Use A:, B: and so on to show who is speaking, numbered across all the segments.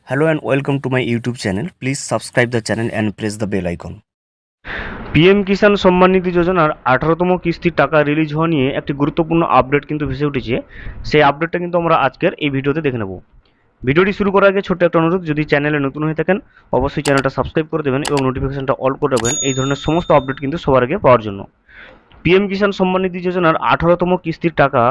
A: Hello and welcome to my YouTube channel. Please subscribe the channel and press the bell icon.
B: PM Kisan Samman Nidhi যোজনার 18তম কিস্তির টাকা release হওয়া নিয়ে একটি গুরুত্বপূর্ণ আপডেট কিন্তু ভেসে উঠেছে। সেই আপডেটটা কিন্তু আমরা আজকের এই ভিডিওতে দেখে নেব। ভিডিওটি শুরু করার আগে ছোট্ট একটা অনুরোধ, যদি চ্যানেলে নতুন হয়ে থাকেন অবশ্যই চ্যানেলটা সাবস্ক্রাইব করে দেবেন এবং নোটিফিকেশনটা অল করে রাখবেন এই ধরনের সমস্ত আপডেট কিন্তু সবার আগে পাওয়ার জন্য। পিএম কিষাণ সম্মান নিধি যোজনার 18তম কিস্তির টাকা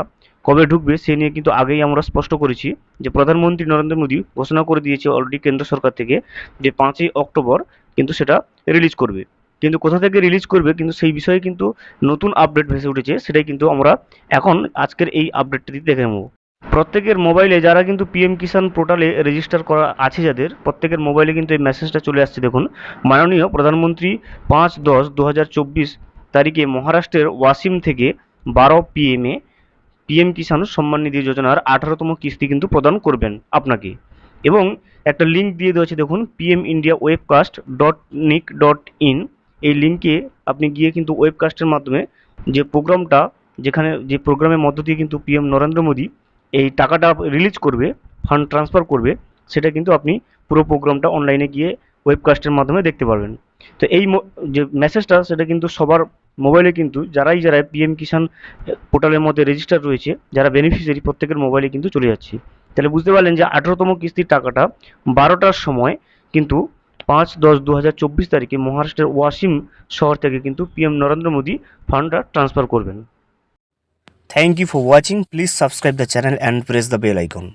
B: কবে ঢুকবে সে নিয়ে কিন্তু আগেই আমরা স্পষ্ট করেছি যে প্রধানমন্ত্রী নরেন্দ্র মোদী ঘোষণা করে দিয়েছে অলরেডি কেন্দ্র সরকার থেকে যে 5ই অক্টোবর কিন্তু সেটা রিলিজ করবে। কিন্তু কোথা থেকে রিলিজ করবে কিন্তু সেই বিষয়ে কিন্তু নতুন আপডেট ভেসে উঠেছে, সেটাই কিন্তু আমরা এখন আজকের এই আপডেটটি দেখে নেব। প্রত্যেকের মোবাইলে যারা কিন্তু পিএম কিষাণ পোর্টালে রেজিস্টার করা আছে, যাদের প্রত্যেকের মোবাইলে কিন্তু এই মেসেজটা চলে আসছে। দেখুন, মাননীয় প্রধানমন্ত্রী 5-10-2024 তারিখে মহারাষ্ট্রের ওয়াসিম থেকে 12 PM এ পিএম কিষাণ সম্মান নিধি যোজনার 18তম কিস্তি কিন্তু প্রদান করবেন আপনাকে। এবং একটা লিঙ্ক দিয়ে দেওয়া আছে, দেখুন, pmindiawebcast.nic.in। এই লিঙ্কে আপনি গিয়ে কিন্তু ওয়েবকাস্টের মাধ্যমে যে প্রোগ্রামটা, যেখানে যে প্রোগ্রামের মধ্য দিয়ে কিন্তু পিএম নরেন্দ্র মোদী এই টাকাটা রিলিজ করবে, ফান্ড ট্রান্সফার করবে, সেটা কিন্তু আপনি পুরো প্রোগ্রামটা অনলাইনে গিয়ে ওয়েবকাস্টের মাধ্যমে দেখতে পারবেন। তো এই যে মেসেজটা সেটা কিন্তু সবার মোবাইলে কিন্তু যারাই পিএম কিষাণ পোর্টালের মধ্যে রেজিস্টার রয়েছে, যারা বেনিফিশিয়ারি, প্রত্যেকের মোবাইলে কিন্তু চলে যাচ্ছে। তাহলে বুঝতে পারলেন যে 18তম কিস্তির টাকাটা 12টার সময় কিন্তু 5-10-2024 তারিখে মহারাষ্ট্রের ওয়াসিম শহর থেকে কিন্তু পিএম নরেন্দ্র মোদী ফান্ডটা ট্রান্সফার করবেন।
A: Thank you for watching. Please subscribe the channel and press the bell icon.